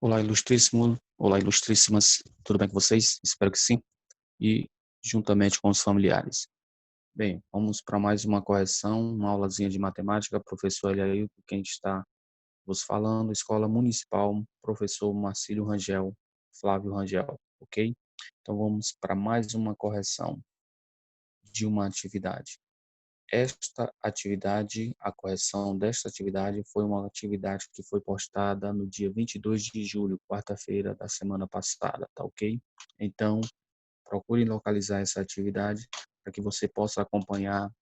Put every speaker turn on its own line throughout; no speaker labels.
Olá, ilustríssimo. Olá, ilustríssimas. Tudo bem com vocês? Espero que sim. E juntamente com os familiares. Bem, vamos para mais uma correção, uma aulazinha de matemática. Professor Eliailton, quem está vos falando, Escola Municipal, professor Marcílio Rangel, Flávio Rangel, ok? Então vamos para mais uma correção de uma atividade. Esta atividade, a correção desta atividade foi uma atividade que foi postada no dia 22 de julho, quarta-feira da semana passada, tá ok? Então, procure localizar essa atividade para que você possa acompanhar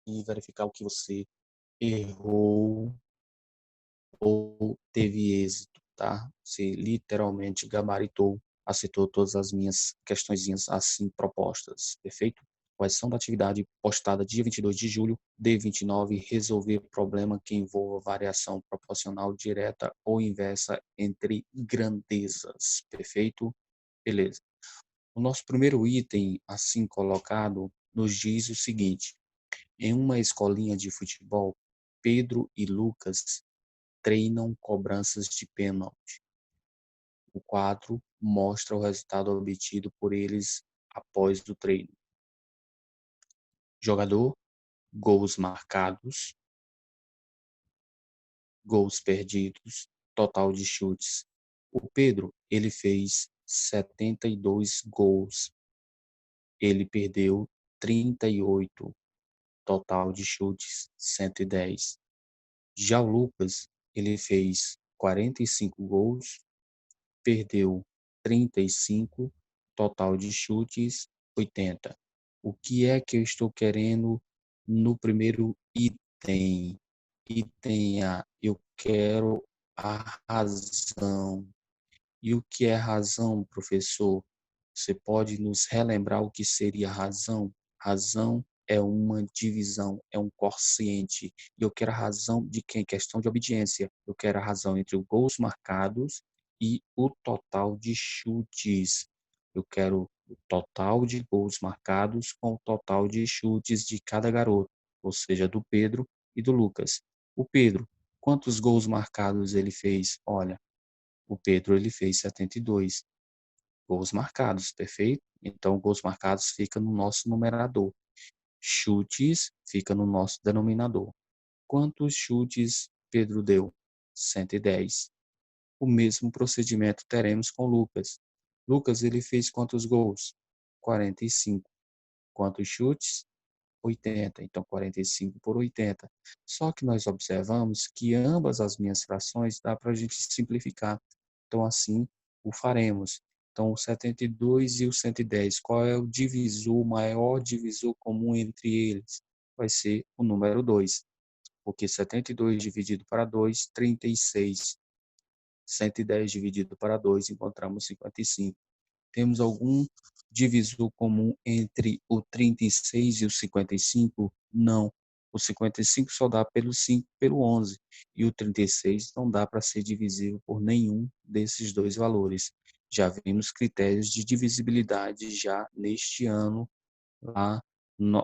e verificar o que você errou ou teve êxito, tá? Você literalmente gabaritou, acertou todas as minhas questõezinhas assim propostas, perfeito? Correção da atividade postada dia 22 de julho, D29, resolver problema que envolva variação proporcional direta ou inversa entre grandezas, perfeito? Beleza. O nosso primeiro item, assim colocado, nos diz o seguinte: em uma escolinha de futebol, Pedro e Lucas treinam cobranças de pênalti. O quadro mostra o resultado obtido por eles após o treino. Jogador, gols marcados, gols perdidos, total de chutes. O Pedro, ele fez 72 gols. Ele perdeu 38, total de chutes 110. Já o Lucas, ele fez 45 gols, perdeu 35, total de chutes 80. O que é que eu estou querendo no primeiro item? Item A, eu quero a razão. E o que é razão, professor? Você pode nos relembrar o que seria razão? Razão é uma divisão, é um quociente. E eu quero a razão de quem? Questão de obediência. Eu quero a razão entre os gols marcados e o total de chutes. Eu quero o total de gols marcados com o total de chutes de cada garoto, ou seja, do Pedro e do Lucas. O Pedro, quantos gols marcados ele fez? Olha, o Pedro ele fez 72 gols marcados, perfeito? Então, gols marcados fica no nosso numerador. Chutes fica no nosso denominador. Quantos chutes Pedro deu? 110. O mesmo procedimento teremos com Lucas. Lucas ele fez quantos gols? 45. Quantos chutes? 80. Então, 45 por 80. Só que nós observamos que ambas as minhas frações dá para a gente simplificar. Então, assim, o faremos. Então, o 72 e o 110, qual é o divisor, o maior divisor comum entre eles? Vai ser o número 2, porque 72 dividido para 2, 36. 110 dividido para 2, encontramos 55. Temos algum divisor comum entre o 36 e o 55? Não. O 55 só dá pelo 5 pelo 11. E o 36 não dá para ser divisível por nenhum desses dois valores. Já vimos critérios de divisibilidade já neste ano, lá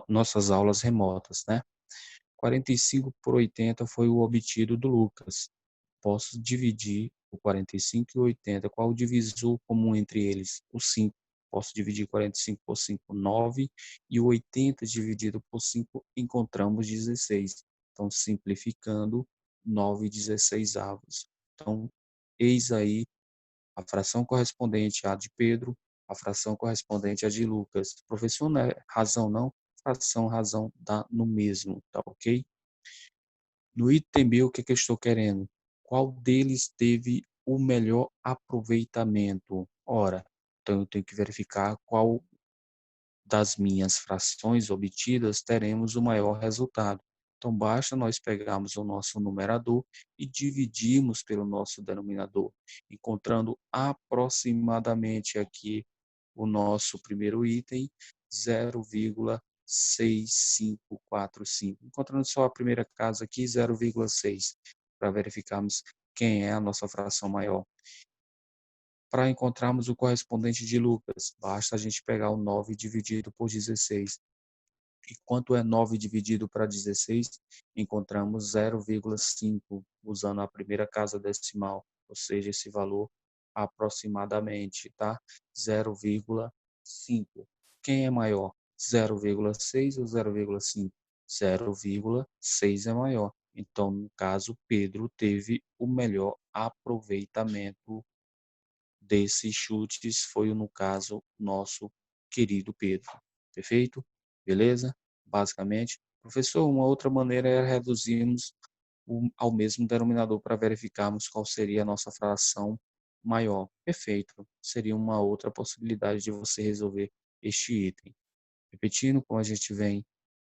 nossas aulas remotas, né? 45 por 80 foi o obtido do Lucas. Posso dividir o 45 e o 80. Qual o divisor comum entre eles? O 5. Posso dividir 45 por 5, 9. E o 80 dividido por 5, encontramos 16. Então, simplificando, 9/16. Então, eis aí a fração correspondente à de Pedro, a fração correspondente à de Lucas. Professor, não é razão não? Fração, razão dá no mesmo, tá ok? No item B, o que eu estou querendo? Qual deles teve o melhor aproveitamento? Ora, então eu tenho que verificar qual das minhas frações obtidas teremos o maior resultado. Então, basta nós pegarmos o nosso numerador e dividirmos pelo nosso denominador, encontrando aproximadamente aqui o nosso primeiro item, 0,6545. Encontrando só a primeira casa aqui, 0,6, para verificarmos quem é a nossa fração maior. Para encontrarmos o correspondente de Lucas, basta a gente pegar o 9 dividido por 16. E quanto é 9 dividido para 16? Encontramos 0,5, usando a primeira casa decimal, ou seja, esse valor aproximadamente, tá? 0,5. Quem é maior? 0,6 ou 0,5? 0,6 é maior. Então, no caso, Pedro teve o melhor aproveitamento desses chutes, foi, no caso, nosso querido Pedro. Perfeito? Beleza? Basicamente, professor, uma outra maneira é reduzirmos ao mesmo denominador para verificarmos qual seria a nossa fração maior. Perfeito. Seria uma outra possibilidade de você resolver este item. Repetindo, como a gente vem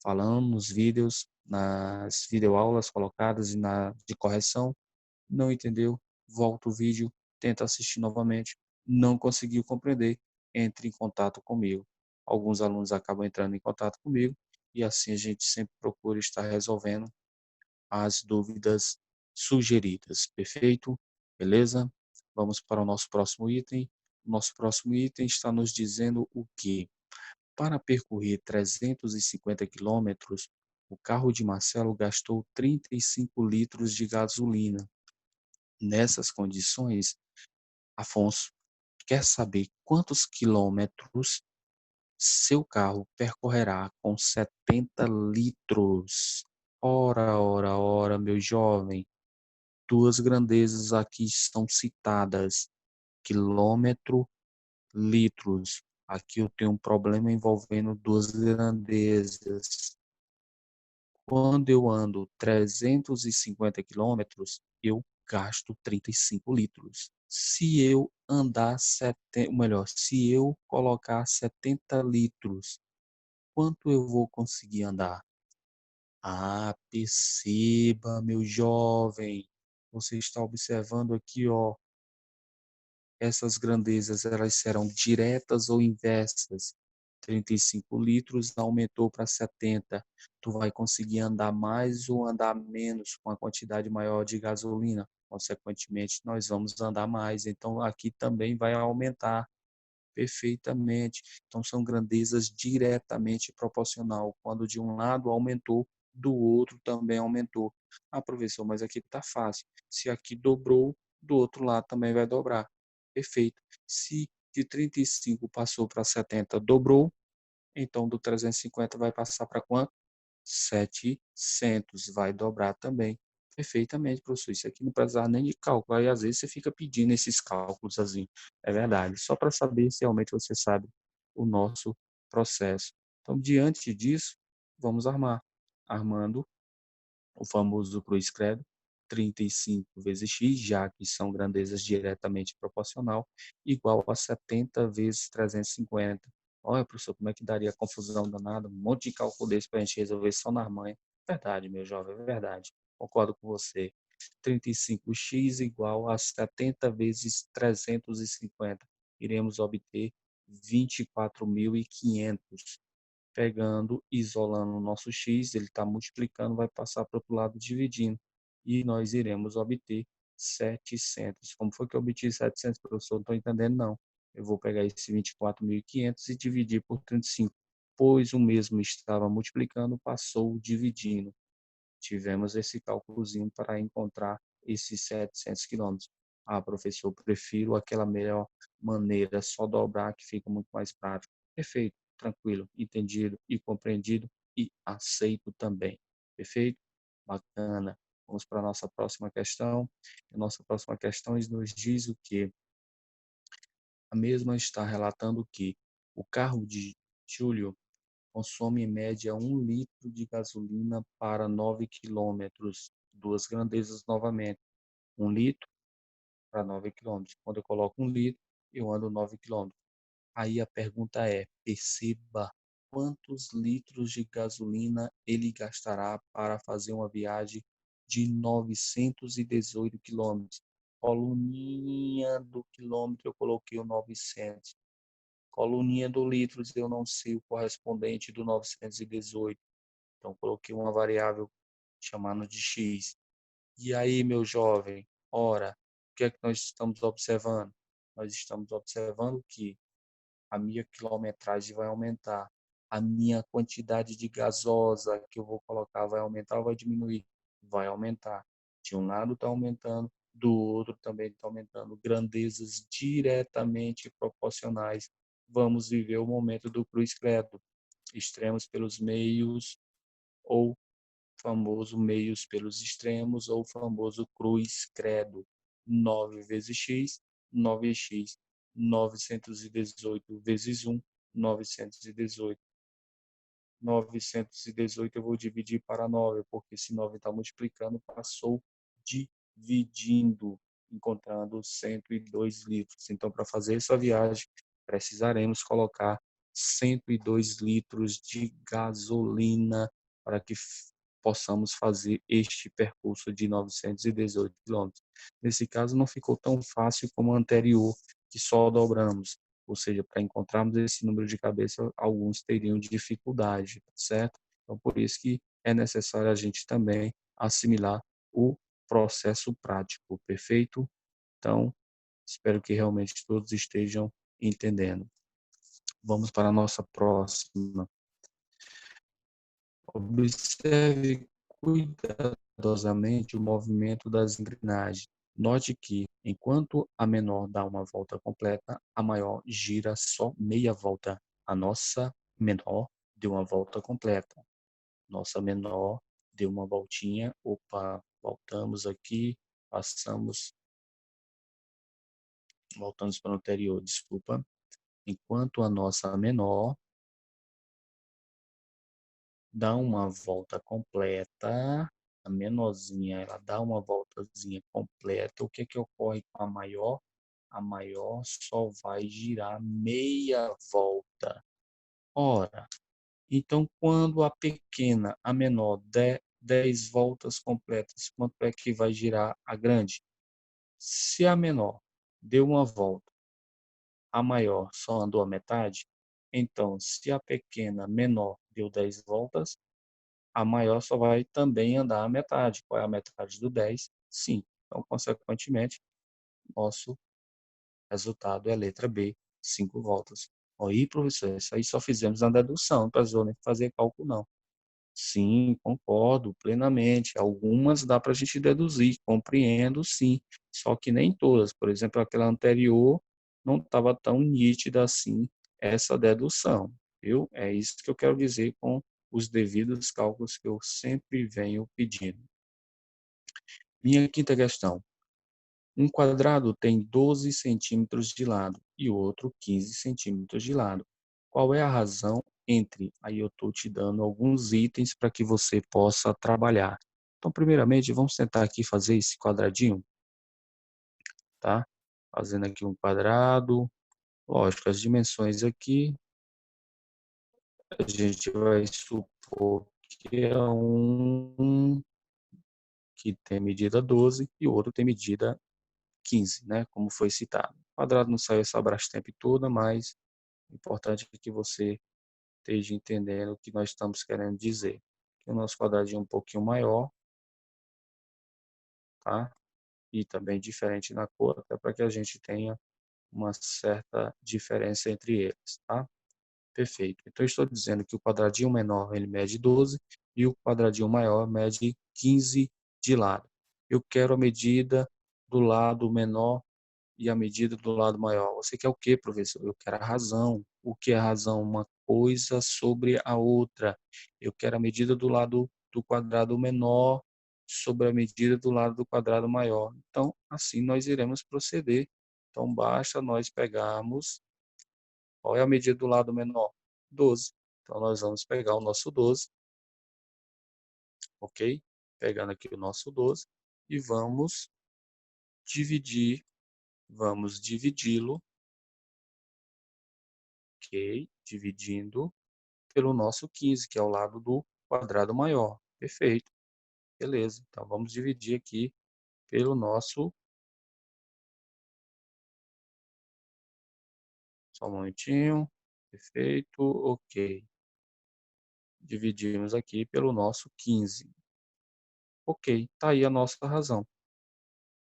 falando nos vídeos, nas videoaulas colocadas e na de correção, não entendeu, volta o vídeo, tenta assistir novamente, não conseguiu compreender, entre em contato comigo. Alguns alunos acabam entrando em contato comigo e assim a gente sempre procura estar resolvendo as dúvidas sugeridas. Perfeito? Beleza? Vamos para o nosso próximo item. O nosso próximo item está nos dizendo o que? Para percorrer 350 quilômetros, o carro de Marcelo gastou 35 litros de gasolina. Nessas condições, Afonso quer saber quantos quilômetros seu carro percorrerá com 70 litros. Ora, ora, ora, meu jovem, duas grandezas aqui estão citadas: quilômetro, litros. Aqui eu tenho um problema envolvendo duas grandezas. Quando eu ando 350 quilômetros, eu gasto 35 litros. Se eu andar 70, melhor, se eu colocar 70 litros, quanto eu vou conseguir andar? Ah, perceba, meu jovem, você está observando aqui, ó, essas grandezas, elas serão diretas ou inversas. 35 litros aumentou para 70. Tu vai conseguir andar mais ou andar menos com a quantidade maior de gasolina. Consequentemente, nós vamos andar mais. Então, aqui também vai aumentar perfeitamente. Então, são grandezas diretamente proporcional. Quando de um lado aumentou, do outro também aumentou. Ah, professor, mas aqui está fácil. Se aqui dobrou, do outro lado também vai dobrar. Perfeito. Se de 35 passou para 70, dobrou, então do 350 vai passar para quanto? 700, vai dobrar também. Perfeitamente, professor. Isso aqui não precisa nem de cálculo. Aí às vezes você fica pedindo esses cálculos assim. É verdade. Só para saber se realmente você sabe o nosso processo. Então, diante disso, vamos armar. Armando o famoso cruz credo, 35 vezes x, já que são grandezas diretamente proporcional, igual a 70 vezes 350. Olha, professor, como é que daria confusão danada? Um monte de cálculo desse para a gente resolver só na manhã. Verdade, meu jovem, é verdade. Concordo com você. 35x igual a 70 vezes 350. Iremos obter 24.500. Pegando, isolando o nosso x, ele está multiplicando, vai passar para o outro lado dividindo. E nós iremos obter 700. Como foi que eu obtive 700, professor? Não estou entendendo, não. Eu vou pegar esse 24.500 e dividir por 35, pois o mesmo estava multiplicando, passou dividindo. Tivemos esse cálculozinho para encontrar esses 700 quilômetros. Ah, professor, prefiro aquela melhor maneira, só dobrar, que fica muito mais prático. Perfeito, tranquilo, entendido e compreendido e aceito também. Perfeito? Bacana. Vamos para a nossa próxima questão. A nossa próxima questão nos diz o que? A mesma está relatando que o carro de Júlio consome em média 1 litro de gasolina para 9 quilômetros. Duas grandezas novamente. 1 litro para 9 quilômetros. Quando eu coloco 1 litro, eu ando 9 quilômetros. Aí a pergunta é: perceba quantos litros de gasolina ele gastará para fazer uma viagem de 918 quilômetros. Coluninha do quilômetro eu coloquei o 900. Coluninha do litros eu não sei o correspondente do 918. Então coloquei uma variável chamando de x. E aí, meu jovem, ora, o que é que nós estamos observando? Nós estamos observando que a minha quilometragem vai aumentar, a minha quantidade de gasosa que eu vou colocar vai aumentar ou vai diminuir? Vai aumentar. De um lado está aumentando, do outro também está aumentando, grandezas diretamente proporcionais. Vamos viver o momento do cruz credo, extremos pelos meios, ou famoso meios pelos extremos, ou famoso cruz credo. 9 vezes x, 9x, 918 vezes 1, 918. 918 eu vou dividir para 9, porque esse 9 está multiplicando, passou dividindo, encontrando 102 litros. Então, para fazer essa viagem, precisaremos colocar 102 litros de gasolina para que possamos fazer este percurso de 918 quilômetros. Nesse caso, não ficou tão fácil como o anterior, que só dobramos. Ou seja, para encontrarmos esse número de cabeça, alguns teriam dificuldade, certo? Então, por isso que é necessário a gente também assimilar o processo prático, perfeito? Então, espero que realmente todos estejam entendendo. Vamos para a nossa próxima. Observe cuidadosamente o movimento das engrenagens. Note que, enquanto a menor dá uma volta completa, a maior gira só meia volta. A nossa menor deu uma volta completa. Nossa menor deu uma voltinha. Opa, voltamos aqui, voltamos para o anterior, desculpa. Enquanto a nossa menor dá uma volta completa, a menorzinha, ela dá uma voltazinha completa, o que que ocorre com a maior? A maior só vai girar meia volta. Ora, então quando a pequena, a menor, der 10 voltas completas, quanto é que vai girar a grande? Se a menor deu uma volta, a maior só andou a metade, então se a pequena menor deu 10 voltas, a maior só vai também andar a metade. Qual é a metade do 10? 5. Então, consequentemente, nosso resultado é a letra B, 5 voltas. Aí, professor, isso aí só fizemos na dedução, não precisou nem fazer cálculo, não. Sim, concordo plenamente. Algumas dá para a gente deduzir, compreendo, sim. Só que nem todas. Por exemplo, aquela anterior não estava tão nítida assim essa dedução, viu? É isso que eu quero dizer com os devidos cálculos que eu sempre venho pedindo. Minha quinta questão. Um quadrado tem 12 centímetros de lado e outro 15 centímetros de lado. Qual é a razão entre? Aí eu estou te dando alguns itens para que você possa trabalhar. Então, primeiramente, vamos tentar aqui fazer esse quadradinho, tá? Fazendo aqui um quadrado. Lógico, as dimensões aqui, a gente vai supor que é um que tem medida 12 e o outro tem medida 15, né? Como foi citado. O quadrado não saiu essa Brastemp toda, mas o importante é que você esteja entendendo o que nós estamos querendo dizer. Que o nosso quadradinho é um pouquinho maior, tá? E também diferente na cor, até para que a gente tenha uma certa diferença entre eles, tá? Perfeito. Então, eu estou dizendo que o quadradinho menor ele mede 12 e o quadradinho maior mede 15 de lado. Eu quero a medida do lado menor e a medida do lado maior. Você quer o quê, professor? Eu quero a razão. O que é a razão? Uma coisa sobre a outra. Eu quero a medida do lado do quadrado menor sobre a medida do lado do quadrado maior. Então, assim nós iremos proceder. Então, basta nós pegarmos, qual é a medida do lado menor? 12. Então, nós vamos pegar o nosso 12, ok? Pegando aqui o nosso 12 e vamos dividi-lo, ok? Dividindo pelo nosso 15, que é o lado do quadrado maior. Perfeito. Beleza. Então, vamos dividir aqui pelo nosso... Só um momentinho. Perfeito. Ok. Dividimos aqui pelo nosso 15. Ok. Está aí a nossa razão.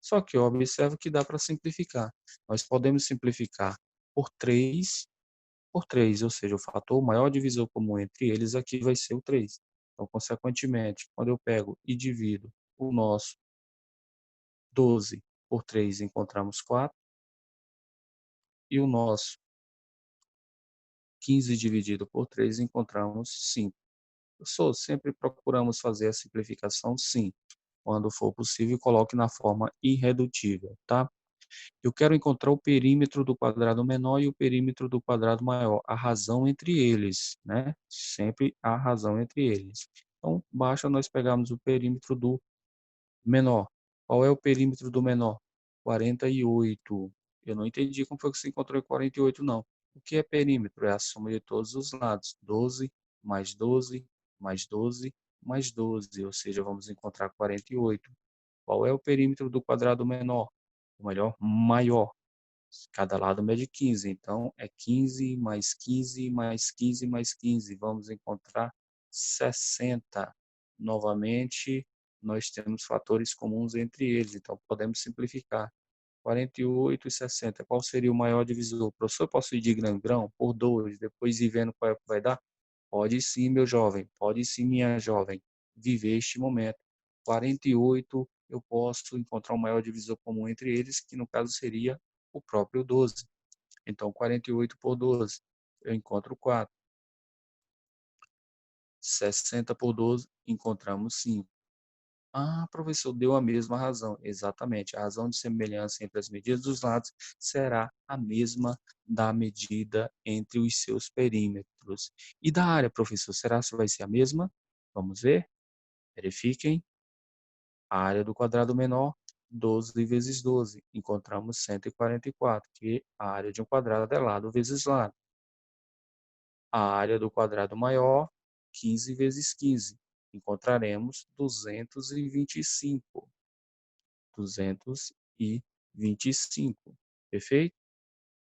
Só que eu observo que dá para simplificar. Nós podemos simplificar por 3, ou seja, o fator maior divisor comum entre eles aqui vai ser o 3. Então, consequentemente, quando eu pego e divido o nosso 12 por 3 encontramos 4. E o nosso 15 dividido por 3 encontramos 5. Professor, sempre procuramos fazer a simplificação, sim. Quando for possível, coloque na forma irredutível, tá? Eu quero encontrar o perímetro do quadrado menor e o perímetro do quadrado maior, a razão entre eles, né? Sempre a razão entre eles. Então, basta nós pegarmos o perímetro do menor. Qual é o perímetro do menor? 48. Eu não entendi como foi que você encontrou 48, não. O que é perímetro? É a soma de todos os lados. 12 mais 12 mais 12 mais 12, ou seja, vamos encontrar 48. Qual é o perímetro do quadrado menor? O melhor, maior. Cada lado mede 15, então é 15 mais 15 mais 15 mais 15. Vamos encontrar 60. Novamente, nós temos fatores comuns entre eles, então podemos simplificar. 48 e 60. Qual seria o maior divisor? Professor, eu posso ir de grão em grão por 2, depois ir vendo qual é que vai dar? Pode sim, meu jovem. Pode sim, minha jovem. Viver este momento. 48, eu posso encontrar o maior divisor comum entre eles, que no caso seria o próprio 12. Então, 48 por 12, eu encontro 4. 60 por 12, encontramos 5. Ah, professor, deu a mesma razão. Exatamente. A razão de semelhança entre as medidas dos lados será a mesma da medida entre os seus perímetros. E da área, professor, será que vai ser a mesma? Vamos ver? Verifiquem. A área do quadrado menor, 12 vezes 12. Encontramos 144, que a área de um quadrado é lado vezes lado. A área do quadrado maior, 15 vezes 15. Encontraremos 225. 225. Perfeito?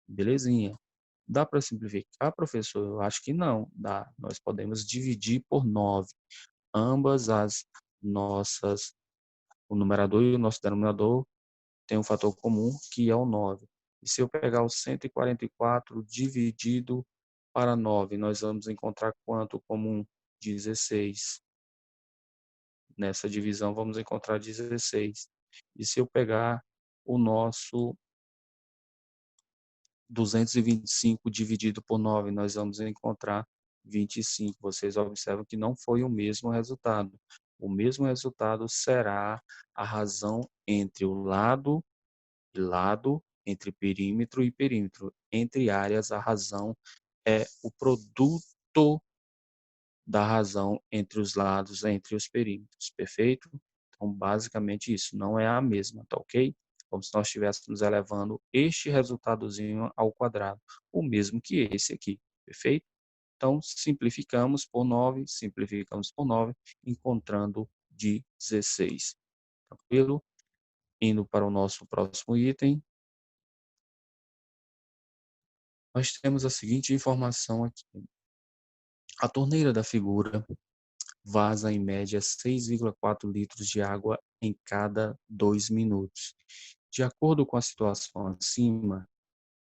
Belezinha. Dá para simplificar, professor? Eu acho que não. Dá. Nós podemos dividir por 9. Ambas as nossas, o numerador e o nosso denominador tem um fator comum, que é o 9. E se eu pegar o 144 dividido para 9, nós vamos encontrar quanto comum? 16. Nessa divisão, vamos encontrar 16. E se eu pegar o nosso 225 dividido por 9, nós vamos encontrar 25. Vocês observam que não foi o mesmo resultado. O mesmo resultado será a razão entre o lado e lado, entre perímetro e perímetro. Entre áreas, a razão é o produto da razão entre os lados, entre os perímetros. Perfeito? Então, basicamente isso. Não é a mesma, tá ok? Como se nós estivéssemos elevando este resultadozinho ao quadrado, o mesmo que esse aqui. Perfeito? Então, simplificamos por 9, encontrando 16. Tranquilo? Indo para o nosso próximo item, nós temos a seguinte informação aqui. A torneira da figura vaza em média 6,4 litros de água em cada 2 minutos. De acordo com a situação acima,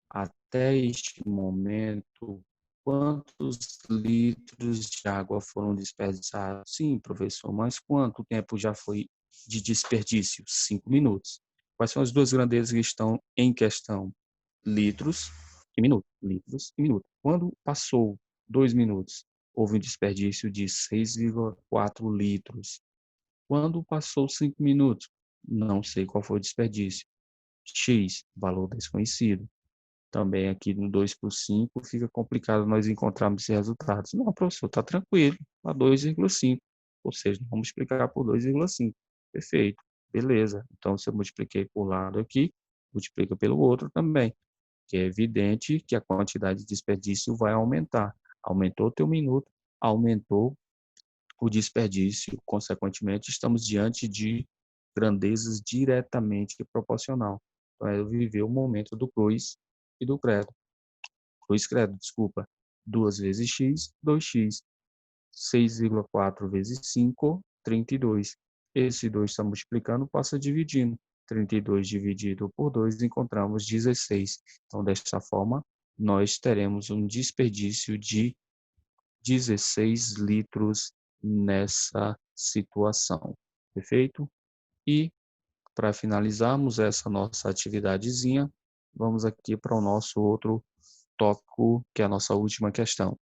até este momento, quantos litros de água foram desperdiçados? Sim, professor, mas quanto tempo já foi de desperdício? 5 minutos. Quais são as duas grandezas que estão em questão? Litros e minuto. Litros e minuto. Quando passou 2 minutos, houve um desperdício de 6,4 litros. Quando passou 5 minutos, não sei qual foi o desperdício. X, valor desconhecido. Também aqui no 2 por 5 fica complicado nós encontrarmos esses resultados. Não, professor, está tranquilo, a 2,5. Ou seja, vamos multiplicar por 2,5. Perfeito, beleza. Então, se eu multipliquei por um lado aqui, multiplica pelo outro também, que é evidente que a quantidade de desperdício vai aumentar. Aumentou o teu minuto, aumentou o desperdício, consequentemente, estamos diante de grandezas diretamente proporcional. Então, é viver o momento do cruz e do credo. Cruz credo, desculpa. 2 vezes x, 2x. 6,4 vezes 5, 32. Esse 2 está multiplicando, passa dividindo. 32 dividido por 2, encontramos 16. Então, desta forma, nós teremos um desperdício de 16 litros nessa situação. Perfeito? E para finalizarmos essa nossa atividadezinha, vamos aqui para o nosso outro tópico, que é a nossa última questão.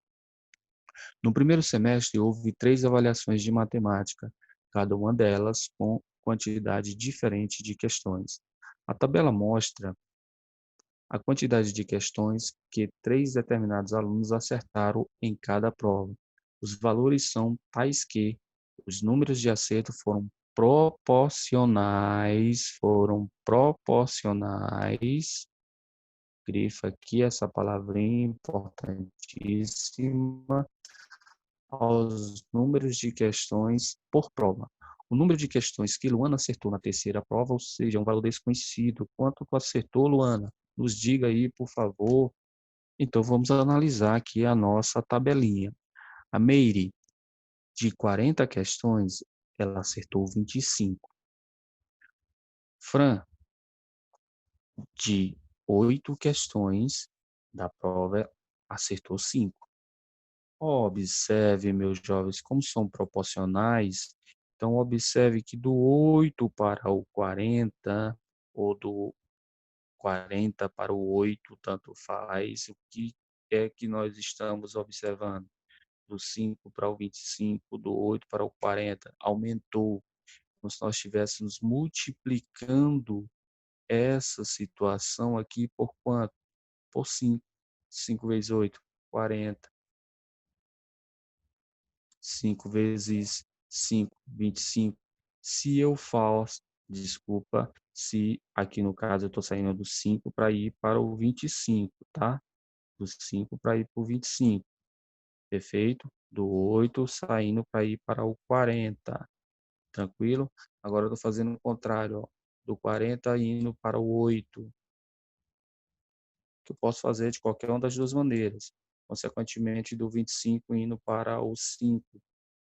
No primeiro semestre, houve 3 avaliações de matemática, cada uma delas com quantidade diferente de questões. A tabela mostra a quantidade de questões que 3 determinados alunos acertaram em cada prova. Os valores são tais que os números de acerto foram proporcionais, grifa aqui essa palavrinha importantíssima, aos números de questões por prova. O número de questões que Luana acertou na terceira prova, ou seja, um valor desconhecido. Quanto tu acertou, Luana? Nos diga aí, por favor. Então, vamos analisar aqui a nossa tabelinha. A Meire, de 40 questões, ela acertou 25. Fran, de 8 questões da prova, acertou 5. Observe, meus jovens, como são proporcionais. Então, observe que do 8 para o 40, ou do 40 para o 8, tanto faz. O que é que nós estamos observando? Do 5 para o 25, do 8 para o 40, aumentou. Como se nós estivéssemos multiplicando essa situação aqui por quanto? Por 5. 5 vezes 8, 40. 5 vezes 5, 25. Se eu faço, desculpa, se aqui no caso eu estou saindo do 5 para ir para o 25, tá? Do 5 para ir para o 25, perfeito? Do 8 saindo para ir para o 40, tranquilo? Agora eu estou fazendo o contrário, ó, do 40 indo para o 8, que eu posso fazer de qualquer uma das duas maneiras. Consequentemente, do 25 indo para o 5.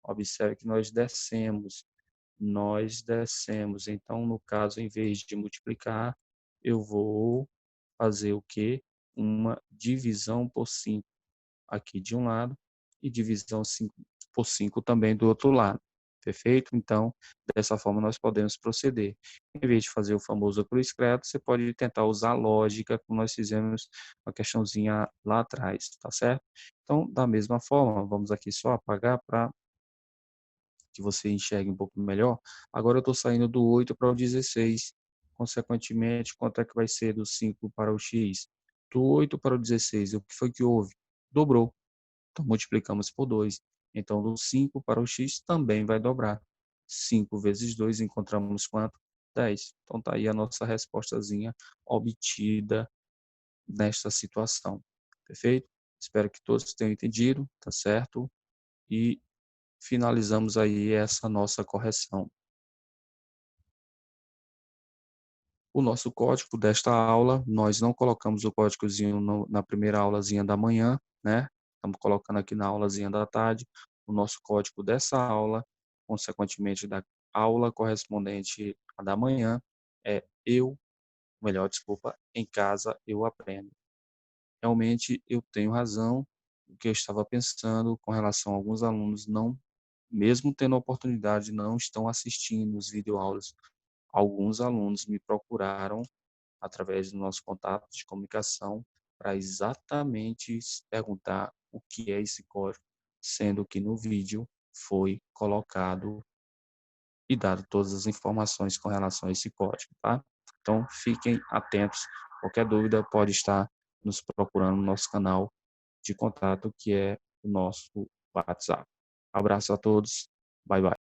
Observe que nós descemos. Então, no caso, em vez de multiplicar, eu vou fazer o quê? Uma divisão por 5 aqui de um lado e divisão por 5 também do outro lado. Perfeito? Então, dessa forma nós podemos proceder. Em vez de fazer o famoso cruz credo, você pode tentar usar a lógica, como nós fizemos uma questãozinha lá atrás, tá certo? Então, da mesma forma, vamos aqui só apagar para que você enxergue um pouco melhor. Agora eu estou saindo do 8 para o 16. Consequentemente, quanto é que vai ser do 5 para o x? Do 8 para o 16, o que foi que houve? Dobrou. Então, multiplicamos por 2. Então, do 5 para o x também vai dobrar. 5 vezes 2, encontramos quanto? 10. Então, está aí a nossa respostazinha obtida nesta situação. Perfeito? Espero que todos tenham entendido, tá certo? E finalizamos aí essa nossa correção. O nosso código desta aula, nós não colocamos o códigozinho na primeira aulazinha da manhã, né? Estamos colocando aqui na aulazinha da tarde. O nosso código dessa aula, consequentemente da aula correspondente à da manhã, é desculpa, em casa eu aprendo. Realmente eu tenho razão, o que eu estava pensando com relação a alguns alunos não, mesmo tendo a oportunidade, não estão assistindo os videoaulas. Alguns alunos me procuraram através do nosso contato de comunicação para exatamente perguntar o que é esse código, sendo que no vídeo foi colocado e dado todas as informações com relação a esse código, tá? Então, fiquem atentos. Qualquer dúvida pode estar nos procurando no nosso canal de contato, que é o nosso WhatsApp. Abraço a todos. Bye, bye.